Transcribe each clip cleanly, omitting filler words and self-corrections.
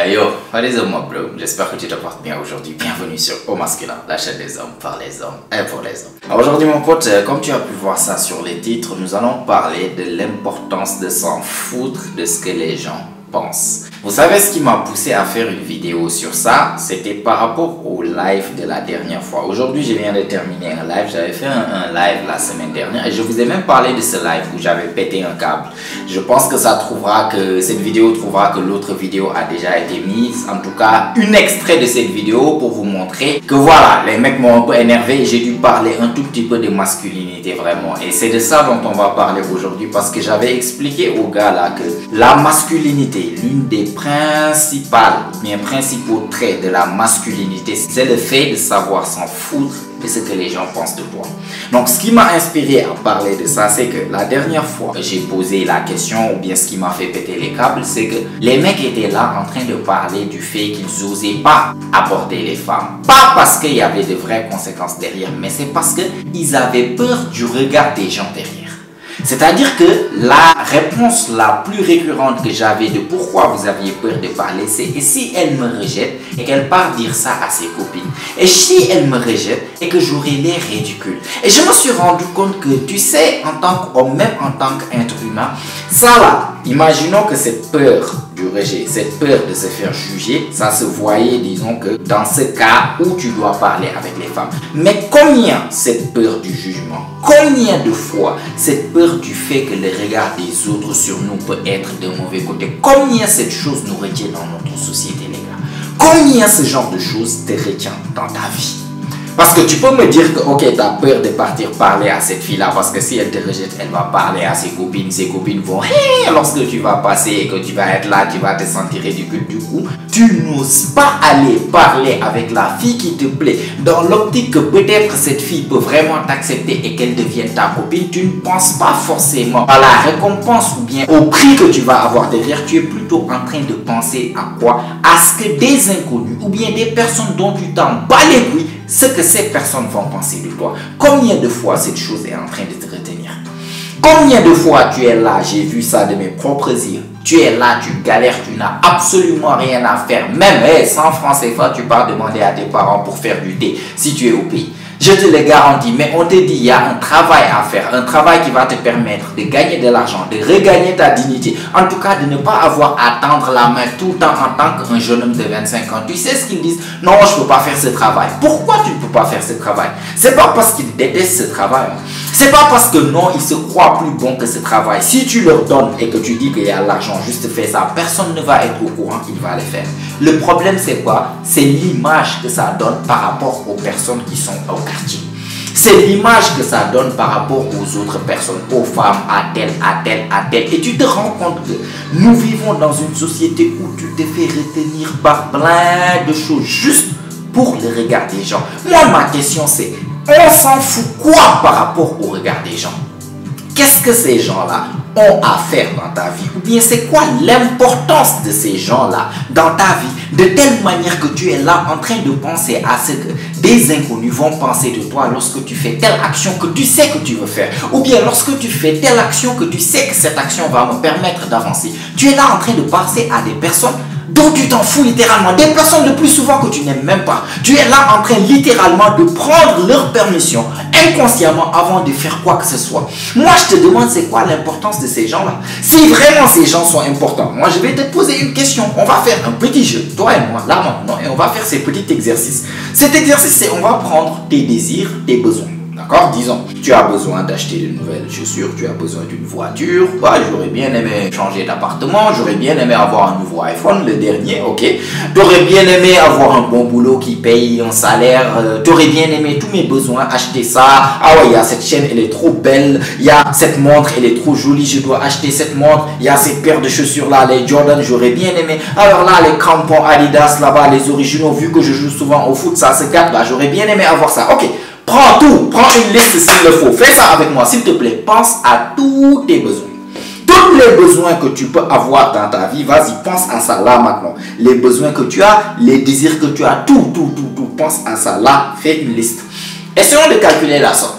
Yo, what is up, my bro? J'espère que tu te portes bien aujourd'hui. Bienvenue sur Au Masculin, la chaîne des hommes, par les hommes et pour les hommes. Alors aujourd'hui, mon pote, comme tu as pu voir ça sur les titres, nous allons parler de l'importance de s'en foutre de ce que les gens pensent. Vous savez ce qui m'a poussé à faire une vidéo sur ça? C'était par rapport au live de la dernière fois. Aujourd'hui, je viens de terminer un live. J'avais fait un live la semaine dernière et je vous ai même parlé de ce live où j'avais pété un câble. Je pense que cette vidéo trouvera que l'autre vidéo a déjà été mise. En tout cas, un extrait de cette vidéo pour vous montrer que voilà, les mecs m'ont un peu énervé et j'ai dû parler un tout petit peu de masculinité vraiment. Et c'est de ça dont on va parler aujourd'hui parce que j'avais expliqué aux gars là que la masculinité, l'une des principaux traits de la masculinité, c'est le fait de savoir s'en foutre de ce que les gens pensent de toi. Donc ce qui m'a inspiré à parler de ça, c'est que la dernière fois j'ai posé la question, ou bien ce qui m'a fait péter les câbles, c'est que les mecs étaient là en train de parler du fait qu'ils n'osaient pas aborder les femmes. Pas parce qu'il y avait de vraies conséquences derrière, mais c'est parce qu'ils avaient peur du regard des gens derrière. C'est-à-dire que la réponse la plus récurrente que j'avais de pourquoi vous aviez peur de parler, c'est et si elle me rejette et qu'elle part dire ça à ses copines? Et si elle me rejette et que j'aurais l'air ridicule? Et je me suis rendu compte que, tu sais, en tant qu'homme, même en tant qu'être humain, ça là, imaginons que cette peur du rejet, cette peur de se faire juger, ça se voyait, disons que dans ce cas où tu dois parler avec les femmes. Mais combien cette peur du jugement, combien de fois cette peur du fait que le regard des autres sur nous peut être de mauvais côté, combien cette chose nous retient dans notre société, les gars? Combien ce genre de choses te retient dans ta vie? Parce que tu peux me dire que, ok, tu as peur de partir parler à cette fille-là parce que si elle te rejette, elle va parler à ses copines vont hey, lorsque tu vas passer et que tu vas être là, tu vas te sentir ridicule. Du coup, tu n'oses pas aller parler avec la fille qui te plaît dans l'optique que peut-être cette fille peut vraiment t'accepter et qu'elle devienne ta copine. Tu ne penses pas forcément à la récompense ou bien au prix que tu vas avoir derrière. Tu es plutôt en train de penser à quoi? À ce que des inconnus ou bien des personnes dont tu t'en bats les couilles, ce que ces personnes vont penser de toi. Combien de fois cette chose est en train de te retenir? Combien de fois tu es là, j'ai vu ça de mes propres yeux, tu es là, tu galères, tu n'as absolument rien à faire. Même 100 francs CFA, tu pars demander à tes parents pour faire du thé si tu es au pays. Je te le garantis, mais on te dit il y a un travail à faire, un travail qui va te permettre de gagner de l'argent, de regagner ta dignité, en tout cas de ne pas avoir à tendre la main tout le temps en tant qu'un jeune homme de 25 ans. Tu sais ce qu'ils disent? Non, je ne peux pas faire ce travail. Pourquoi tu ne peux pas faire ce travail? C'est pas parce qu'ils détestent ce travail. C'est pas parce que non, ils se croient plus bons que ce travail. Si tu leur donnes et que tu dis qu'il y a l'argent, juste fais ça, personne ne va être au courant, il va le faire. Le problème c'est quoi? C'est l'image que ça donne par rapport aux personnes qui sont au quartier. C'est l'image que ça donne par rapport aux autres personnes, aux femmes, à telle, à telle, à telle. Et tu te rends compte que nous vivons dans une société où tu te fais retenir par plein de choses juste pour le regard des gens. Moi, ma question c'est, on s'en fout quoi par rapport au regard des gens? Qu'est-ce que ces gens-là ont à faire dans ta vie? Ou bien c'est quoi l'importance de ces gens-là dans ta vie? De telle manière que tu es là en train de penser à ce que des inconnus vont penser de toi lorsque tu fais telle action que tu sais que tu veux faire. Ou bien lorsque tu fais telle action que tu sais que cette action va me permettre d'avancer. Tu es là en train de penser à des personnes dont tu t'en fous littéralement, des personnes le plus souvent que tu n'aimes même pas. Tu es là en train littéralement de prendre leur permission inconsciemment avant de faire quoi que ce soit. Moi je te demande c'est quoi l'importance de ces gens-là? Si vraiment ces gens sont importants, moi je vais te poser une question. On va faire un petit jeu, toi et moi, là maintenant, et on va faire ces petits exercices. Cet exercice c'est on va prendre tes désirs, tes besoins. D'accord? Disons, tu as besoin d'acheter de nouvelles chaussures, tu as besoin d'une voiture. Ouais, j'aurais bien aimé changer d'appartement, j'aurais bien aimé avoir un nouveau iPhone, le dernier, ok. Tu aurais bien aimé avoir un bon boulot qui paye un salaire, tu aurais bien aimé tous mes besoins, acheter ça. Ah ouais, il y a cette chaîne, elle est trop belle, il y a cette montre, elle est trop jolie, je dois acheter cette montre, il y a cette paire de chaussures là, les Jordan, j'aurais bien aimé. Alors là, les crampons Adidas là-bas, les originaux, vu que je joue souvent au foot, ça se gâte là, j'aurais bien aimé avoir ça, ok. Prends tout, prends une liste s'il le faut. Fais ça avec moi, s'il te plaît. Pense à tous tes besoins. Tous les besoins que tu peux avoir dans ta vie, vas-y, pense à ça là maintenant. Les besoins que tu as, les désirs que tu as, tout. Pense à ça là, fais une liste. Essayons de calculer la somme.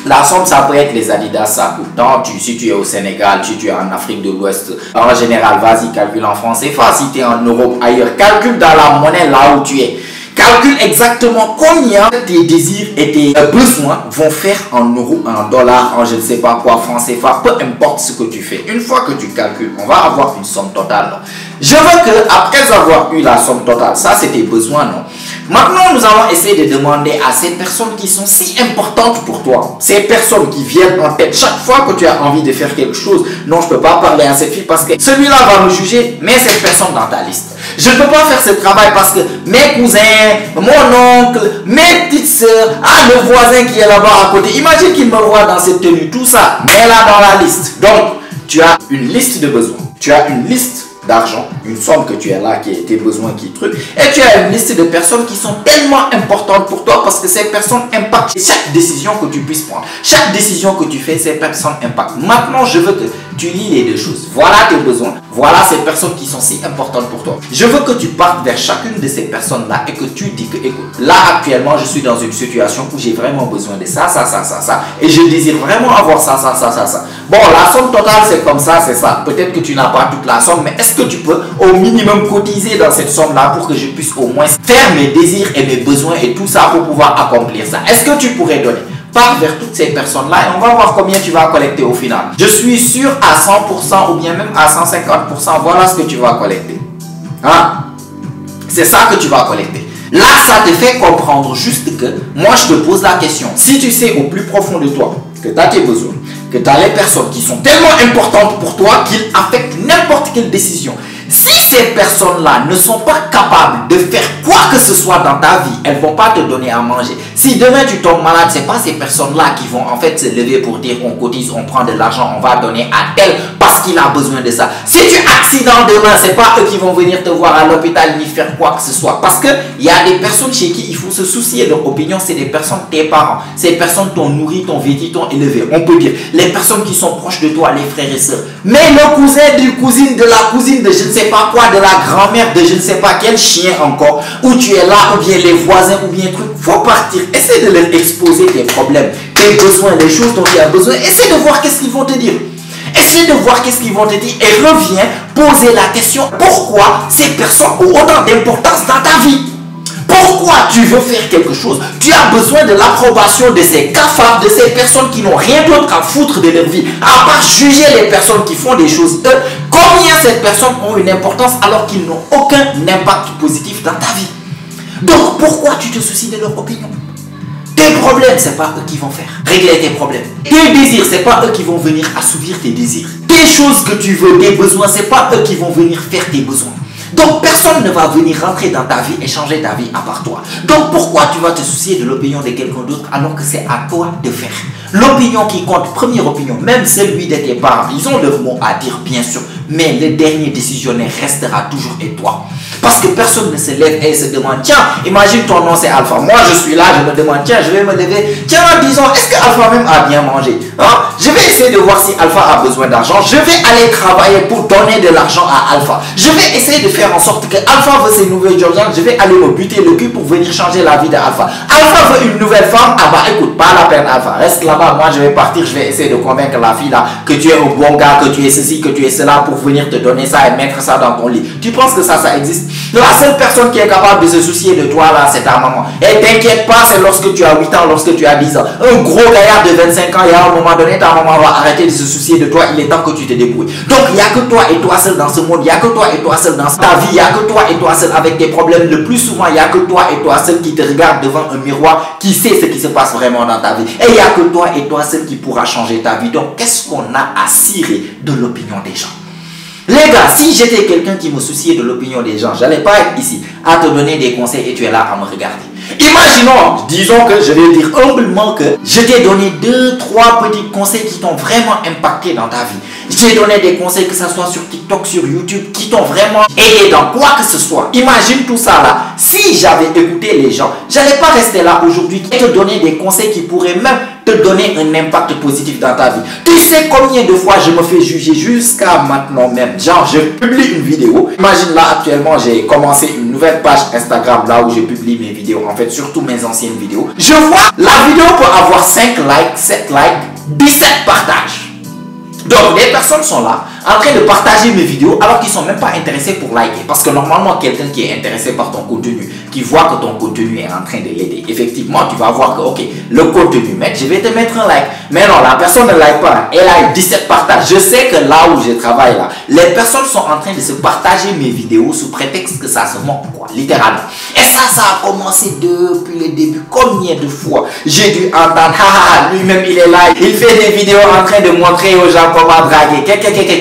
La somme, ça peut être les Adidas, ça coûte tant. Si tu es au Sénégal, si tu es en Afrique de l'Ouest, en général, vas-y, calcule en francs CFA. Si tu es en Europe, ailleurs, calcule dans la monnaie là où tu es. Calcule exactement combien tes désirs et tes besoins vont faire en euros, en dollars, en je ne sais pas quoi, francs CFA, peu importe ce que tu fais. Une fois que tu calcules, on va avoir une somme totale. Je veux que, après avoir eu la somme totale, ça c'est tes besoins, non? Maintenant, nous allons essayer de demander à ces personnes qui sont si importantes pour toi, ces personnes qui viennent en tête chaque fois que tu as envie de faire quelque chose. Non, je ne peux pas parler à cette fille parce que celui-là va me juger, mets cette personne dans ta liste. Je ne peux pas faire ce travail parce que mes cousins, mon oncle, mes petites soeurs, le voisin qui est là-bas à côté, imagine qu'il me voit dans cette tenue, tout ça, mets-la dans la liste. Donc, tu as une liste de besoins, tu as une liste d'argent, une somme que tu as là qui est tes besoins, qui truc, et tu as une liste de personnes qui sont tellement importantes pour toi parce que ces personnes impactent chaque décision que tu puisses prendre. Chaque décision que tu fais, ces personnes impactent. Maintenant, je veux que tu lis les deux choses. Voilà tes besoins, voilà ces personnes qui sont si importantes pour toi. Je veux que tu partes vers chacune de ces personnes-là et que tu dis que, écoute, là actuellement, je suis dans une situation où j'ai vraiment besoin de ça, et je désire vraiment avoir ça. Bon, la somme totale, c'est comme ça, c'est ça. Peut-être que tu n'as pas toute la somme, mais est-ce que tu peux au minimum cotiser dans cette somme-là pour que je puisse au moins faire mes désirs et mes besoins et tout ça pour pouvoir accomplir ça? Est-ce que tu pourrais donner? Pars vers toutes ces personnes-là et on va voir combien tu vas collecter au final. Je suis sûr à 100% ou bien même à 150%, voilà ce que tu vas collecter. Hein? C'est ça que tu vas collecter. Là, ça te fait comprendre juste que moi, je te pose la question. Si tu sais au plus profond de toi que tu as tes besoins, que tu as les personnes qui sont tellement importantes pour toi qu'ils affectent n'importe quelle décision. Si ces personnes-là ne sont pas capables de faire quoi que ce soit dans ta vie, elles ne vont pas te donner à manger. Si demain tu tombes malade, ce n'est pas ces personnes-là qui vont en fait se lever pour dire on cotise, on prend de l'argent, on va donner à tel parce qu'il a besoin de ça. Si tu accidentes demain, ce n'est pas eux qui vont venir te voir à l'hôpital ni faire quoi que ce soit. Parce qu'il y a des personnes chez qui il faut se soucier de leur opinion, c'est des personnes, tes parents. Ces personnes t'ont nourri, t'ont vêtu, t'ont élevé. On peut dire les personnes qui sont proches de toi, les frères et sœurs. Mais le cousin du cousine, de la cousine, de je ne sais pas quoi, de la grand-mère, de je ne sais pas quel chien encore, où tu es là, ou bien les voisins, ou bien truc, faut partir. Essaie de leur exposer tes problèmes, tes besoins, les choses dont tu as besoin. Essaie de voir qu'est-ce qu'ils vont te dire. Essaie de voir qu'est-ce qu'ils vont te dire et reviens poser la question pourquoi ces personnes ont autant d'importance dans ta vie. Pourquoi tu veux faire quelque chose? Tu as besoin de l'approbation de ces cafards, de ces personnes qui n'ont rien d'autre à foutre de leur vie, à part juger les personnes qui font des choses eux. Combien ces personnes ont une importance alors qu'ils n'ont aucun impact positif dans ta vie? Donc pourquoi tu te soucies de leur opinion? Tes problèmes, ce n'est pas eux qui vont faire régler tes problèmes. Tes désirs, ce n'est pas eux qui vont venir assouvir tes désirs. Tes choses que tu veux, tes besoins, ce n'est pas eux qui vont venir faire tes besoins. Donc personne ne va venir rentrer dans ta vie et changer ta vie à part toi. Donc pourquoi tu vas te soucier de l'opinion de quelqu'un d'autre alors que c'est à toi de faire? L'opinion qui compte, première opinion, même celui de tes parents, ils ont leur mot à dire bien sûr, mais le dernier décisionnaire restera toujours et toi. Parce que personne ne se lève et se demande, tiens, imagine ton nom c'est Alpha. Moi je suis là, je me demande, tiens, je vais me lever. Tiens, disons, est-ce que Alpha même a bien mangé? Hein? Je vais essayer de voir si Alpha a besoin d'argent. Je vais aller travailler pour donner de l'argent à Alpha. Je vais essayer de faire en sorte que Alpha veut ses nouvelles Georgian. Je vais aller me buter le cul pour venir changer la vie d'Alpha. Alpha veut une nouvelle femme. Ah bah écoute, pas la peine Alpha. Reste là-bas, moi je vais partir. Je vais essayer de convaincre la fille là que tu es un bon gars, que tu es ceci, que tu es cela pour venir te donner ça et mettre ça dans ton lit. Tu penses que ça existe? La seule personne qui est capable de se soucier de toi là, c'est ta maman. Et t'inquiète pas, c'est lorsque tu as 8 ans, lorsque tu as 10 ans. Un gros gaillard de 25 ans, et à un moment donné, ta maman va arrêter de se soucier de toi. Il est temps que tu te débrouilles. Donc, il n'y a que toi et toi seul dans ce monde. Il n'y a que toi et toi seul dans ta vie. Il n'y a que toi et toi seul avec tes problèmes. Le plus souvent, il n'y a que toi et toi seul qui te regarde devant un miroir, qui sait ce qui se passe vraiment dans ta vie. Et il n'y a que toi et toi seul qui pourra changer ta vie. Donc, qu'est-ce qu'on a à cirer de l'opinion des gens? Les gars, si j'étais quelqu'un qui me souciait de l'opinion des gens, j'allais pas être ici à te donner des conseils et tu es là à me regarder. Imaginons, disons que je vais dire humblement que je t'ai donné 2-3 petits conseils qui t'ont vraiment impacté dans ta vie. Je t'ai donné des conseils que ce soit sur TikTok, sur YouTube, qui t'ont vraiment aidé dans quoi que ce soit. Imagine tout ça là. Si j'avais écouté les gens, j'allais pas rester là aujourd'hui et te donner des conseils qui pourraient même te donner un impact positif dans ta vie. Tu sais combien de fois je me fais juger jusqu'à maintenant même. Genre, je publie une vidéo. Imagine là, actuellement, j'ai commencé une nouvelle page Instagram là où je publie mes vidéos. En fait, surtout mes anciennes vidéos. Je vois la vidéo peut avoir 5 likes, 7 likes, 17 partages. Donc, les personnes sont là, en train de partager mes vidéos, alors qu'ils ne sont même pas intéressés pour liker. Parce que normalement, quelqu'un qui est intéressé par ton contenu, qui voit que ton contenu est en train de l'aider, effectivement, tu vas voir que, ok, le contenu, mec, je vais te mettre un like. Mais non, la personne ne like pas. Elle a eu 17 partages. Je sais que là où je travaille, là, les personnes sont en train de se partager mes vidéos sous prétexte que ça se moque, quoi, littéralement. Et ça a commencé depuis le début. Combien de fois j'ai dû entendre, lui-même, il est là, il fait des vidéos en train de montrer aux gens comment draguer,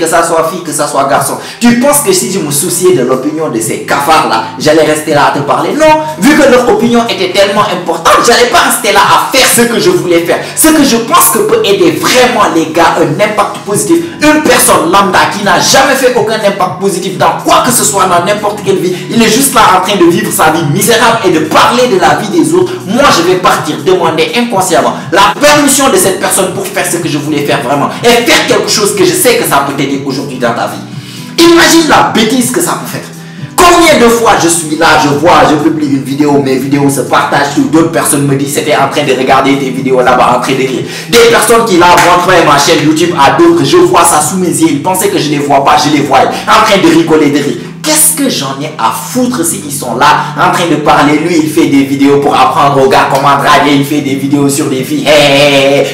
que ça soit fille, que ça soit garçon. Tu penses que si je me souciais de l'opinion de ces cafards-là, j'allais rester là à te parler? Non, vu que leur opinion était tellement importante, j'allais pas rester là à faire ce que je voulais faire. Ce que je pense que peut aider vraiment les gars, un impact positif. Une personne lambda qui n'a jamais fait aucun impact positif dans quoi que ce soit, dans n'importe quelle vie, il est juste là en train de vivre sa vie misérable et de parler de la vie des autres. Moi, je vais partir demander inconsciemment la permission de cette personne pour faire ce que je voulais faire vraiment. Et faire quelque chose que je sais que ça peut t'aider aujourd'hui dans ta vie. Imagine la bêtise que ça peut faire. Combien de fois je suis là, je publie une vidéo, mes vidéos se partagent, d'autres personnes me disent c'était en train de regarder tes vidéos là-bas, en train d'écrire. Des personnes qui là montrent ma chaîne YouTube à d'autres, je vois ça sous mes yeux, ils pensaient que je ne les vois pas, je les vois, en train de rigoler, de rire. Qu'est-ce que j'en ai à foutre s'ils sont là en train de parler? Lui, il fait des vidéos pour apprendre aux gars comment draguer. Il fait des vidéos sur des filles.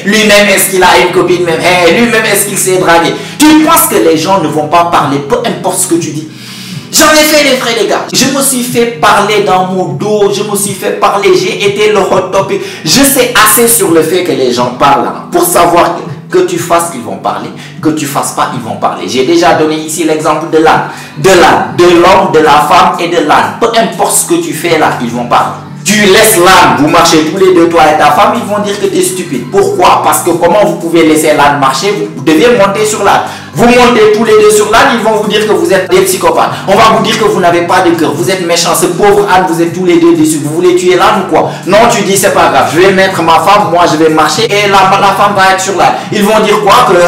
Lui-même, est-ce qu'il a une copine même? Lui-même, est-ce qu'il sait draguer? Tu penses que les gens ne vont pas parler, peu importe ce que tu dis? J'en ai fait les vrais, les gars. Je me suis fait parler dans mon dos. Je me suis fait parler. J'ai été le hot topic. Je sais assez sur le fait que les gens parlent hein, pour savoir que tu fasses, ils vont parler. Que tu fasses pas, ils vont parler. J'ai déjà donné ici l'exemple de l'âne. De l'homme, de la femme et de l'âne. Peu importe ce que tu fais là, ils vont parler. Tu laisses l'âne, vous marchez tous les deux, toi et ta femme, ils vont dire que tu es stupide. Pourquoi? Parce que comment vous pouvez laisser l'âne marcher? Vous devez monter sur l'âne. Vous montez tous les deux sur l'âne, ils vont vous dire que vous êtes des psychopathes. On va vous dire que vous n'avez pas de cœur, vous êtes méchants. Ce pauvre âne, vous êtes tous les deux dessus. Vous voulez tuer l'âne ou quoi? Non, tu dis c'est pas grave, je vais mettre ma femme, moi je vais marcher et la femme va être sur l'âne. Ils vont dire quoi? Que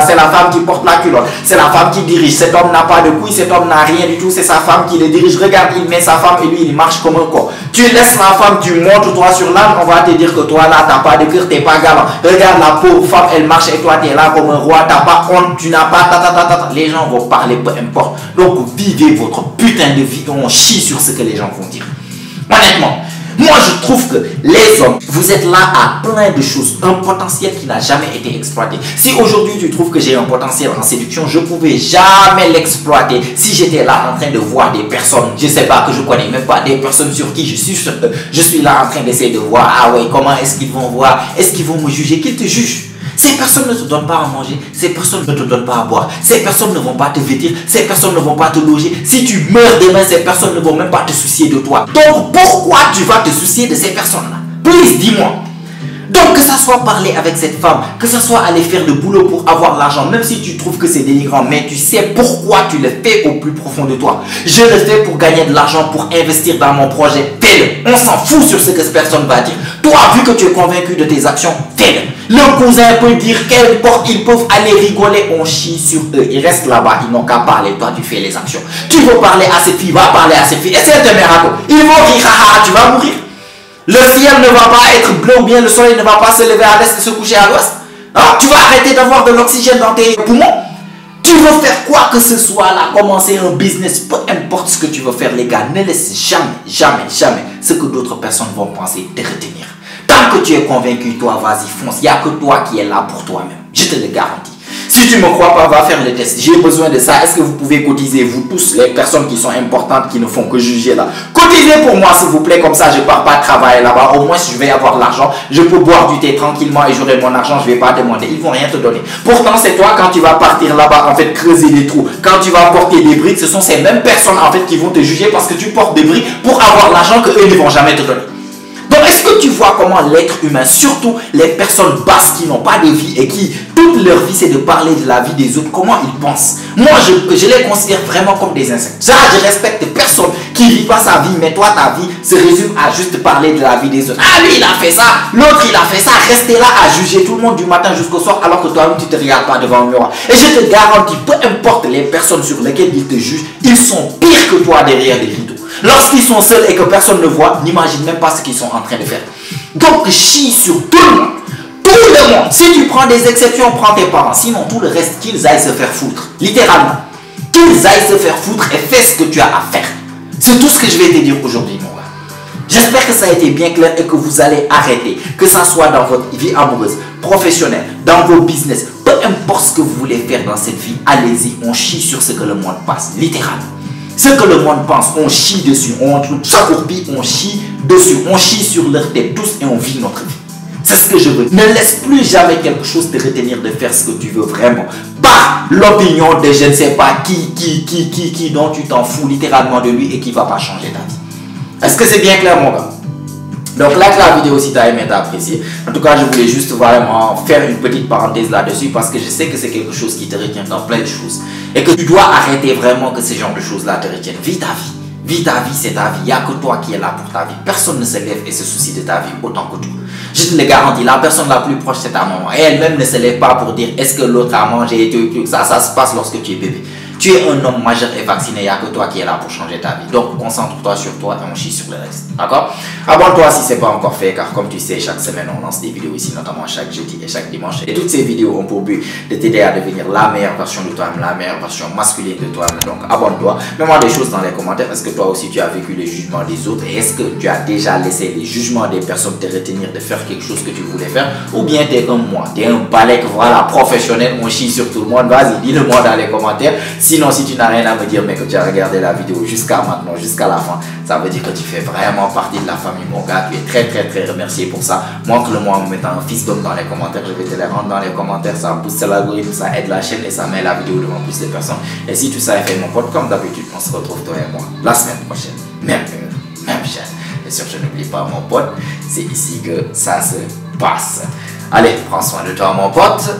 c'est la femme qui porte la culotte, c'est la femme qui dirige. Cet homme n'a pas de couilles, cet homme n'a rien du tout, c'est sa femme qui le dirige. Regarde, il met sa femme et lui il marche comme un corps. Tu laisses la femme, tu montes toi sur l'âne, on va te dire que toi là t'as pas de cœur, t'es pas galant. Regarde la pauvre femme, elle marche et toi t'es là comme un roi, t'as pas honte, tu n'as pas les gens vont parler, peu importe. Donc vivez votre putain de vie, on chie sur ce que les gens vont dire. Honnêtement, moi je trouve que les hommes, vous êtes là à plein de choses, un potentiel qui n'a jamais été exploité. Si aujourd'hui tu trouves que j'ai un potentiel en séduction, je ne pouvais jamais l'exploiter si j'étais là en train de voir des personnes, je ne sais pas, que je connais même pas, des personnes sur qui je suis là en train d'essayer de voir, ah ouais, comment est-ce qu'ils vont voir, est-ce qu'ils vont me juger, qu'ils te jugent. Ces personnes ne te donnent pas à manger, ces personnes ne te donnent pas à boire, ces personnes ne vont pas te vêtir, ces personnes ne vont pas te loger. Si tu meurs demain, ces personnes ne vont même pas te soucier de toi. Donc pourquoi tu vas te soucier de ces personnes-là? Please, dis-moi. Donc que ça soit parler avec cette femme, que ça soit aller faire le boulot pour avoir l'argent, même si tu trouves que c'est dénigrant, mais tu sais pourquoi tu le fais au plus profond de toi. Je le fais pour gagner de l'argent, pour investir dans mon projet, fais-le. On s'en fout sur ce que cette personne va dire. Toi, vu que tu es convaincu de tes actions, fais-le. Le cousin peut dire qu'importe, ils peuvent aller rigoler, on chie sur eux. Ils restent là-bas, ils n'ont qu'à parler. Toi, tu fais les actions. Tu veux parler à cette fille, va parler à cette fille. Et c'est un miracle. Ils vont rire, tu vas mourir. Le ciel ne va pas être bleu ou bien le soleil ne va pas se lever à l'est et se coucher à l'ouest. Ah, tu vas arrêter d'avoir de l'oxygène dans tes poumons. Tu veux faire quoi que ce soit là, commencer un business, peu importe ce que tu veux faire les gars, ne laisse jamais ce que d'autres personnes vont penser te retenir. Tant que tu es convaincu, toi vas-y fonce, il n'y a que toi qui es là pour toi-même, je te le garantis. Si tu ne me crois pas, va faire le test. J'ai besoin de ça. Est-ce que vous pouvez cotiser, vous tous, les personnes qui sont importantes, qui ne font que juger là? Cotisez pour moi, s'il vous plaît, comme ça, je ne pars pas travailler là-bas. Au moins, si je vais avoir l'argent, je peux boire du thé tranquillement et j'aurai mon argent, je ne vais pas demander. Ils ne vont rien te donner. Pourtant, c'est toi, quand tu vas partir là-bas, en fait, creuser des trous, quand tu vas porter des briques, ce sont ces mêmes personnes, en fait, qui vont te juger parce que tu portes des briques pour avoir l'argent qu'eux ne vont jamais te donner. Donc, est-ce que tu vois comment l'être humain, surtout les personnes basses qui n'ont pas de vie et qui, toute leur vie, c'est de parler de la vie des autres, comment ils pensent? Moi, je les considère vraiment comme des insectes. Ça, je respecte personne qui vit pas sa vie, mais toi ta vie se résume à juste parler de la vie des autres. Ah lui il a fait ça, l'autre il a fait ça, rester là à juger tout le monde du matin jusqu'au soir alors que toi-même tu te regardes pas devant le miroir. Et je te garantis, peu importe les personnes sur lesquelles ils te jugent, ils sont pires que toi derrière des rideaux. Lorsqu'ils sont seuls et que personne ne voit, n'imagine même pas ce qu'ils sont en train de faire. Donc chie sur tout le monde. Tout le monde. Si tu prends des exceptions, prends tes parents. Sinon, tout le reste, qu'ils aillent se faire foutre. Littéralement. Qu'ils aillent se faire foutre et fais ce que tu as à faire. C'est tout ce que je vais te dire aujourd'hui, mon gars. J'espère que ça a été bien clair et que vous allez arrêter. Que ça soit dans votre vie amoureuse, professionnelle, dans vos business. Peu importe ce que vous voulez faire dans cette vie, allez-y. On chie sur ce que le monde passe. Littéralement. Ce que le monde pense, on chie dessus. On s'accroupit, on chie dessus. On chie sur leur tête tous et on vit notre vie. C'est ce que je veux. Ne laisse plus jamais quelque chose te retenir de faire ce que tu veux vraiment. Pas l'opinion de je ne sais pas qui dont tu t'en fous littéralement de lui et qui ne va pas changer ta vie. Est-ce que c'est bien clair, mon gars? Donc like la vidéo si tu as aimé, tu as apprécié. En tout cas, je voulais juste vraiment faire une petite parenthèse là-dessus parce que je sais que c'est quelque chose qui te retient dans plein de choses. Et que tu dois arrêter vraiment que ce genre de choses-là te retiennent. Vis ta vie. Vis ta vie, c'est ta vie. Il n'y a que toi qui es là pour ta vie. Personne ne se lève et se soucie de ta vie autant que toi. Je te le garantis, la personne la plus proche, c'est ta maman. Et elle-même ne se lève pas pour dire est-ce que l'autre a mangé et tout. Ça se passe lorsque tu es bébé. Tu es un homme majeur et vacciné, il n'y a que toi qui es là pour changer ta vie. Donc, concentre-toi sur toi et on chie sur le reste. D'accord? Abonne-toi si ce n'est pas encore fait, car comme tu sais, chaque semaine, on lance des vidéos ici, notamment chaque jeudi et chaque dimanche. Et toutes ces vidéos ont pour but de t'aider à devenir la meilleure version de toi-même, la meilleure version masculine de toi-même. Donc, abonne-toi. Mets-moi des choses dans les commentaires. Est-ce que toi aussi, tu as vécu les jugements des autres? Et est-ce que tu as déjà laissé les jugements des personnes te retenir de faire quelque chose que tu voulais faire? Ou bien tu es comme moi, tu es un balèque, voilà, professionnel, on chie sur tout le monde. Vas-y, dis-le-moi dans les commentaires. Sinon, si tu n'as rien à me dire, mais que tu as regardé la vidéo jusqu'à maintenant, jusqu'à la fin, ça veut dire que tu fais vraiment partie de la famille, mon gars. Tu es très, très, très remercié pour ça. Montre-le-moi en me mettant un fils d'homme dans les commentaires. Je vais te les rendre dans les commentaires. Ça booste l'algorithme, ça aide la chaîne et ça met la vidéo devant plus de personnes. Et si tout ça est fait, mon pote, comme d'habitude, on se retrouve toi et moi la semaine prochaine. Même heure, même chaîne. Et surtout, n'oublie pas, mon pote, c'est ici que ça se passe. Allez, prends soin de toi, mon pote.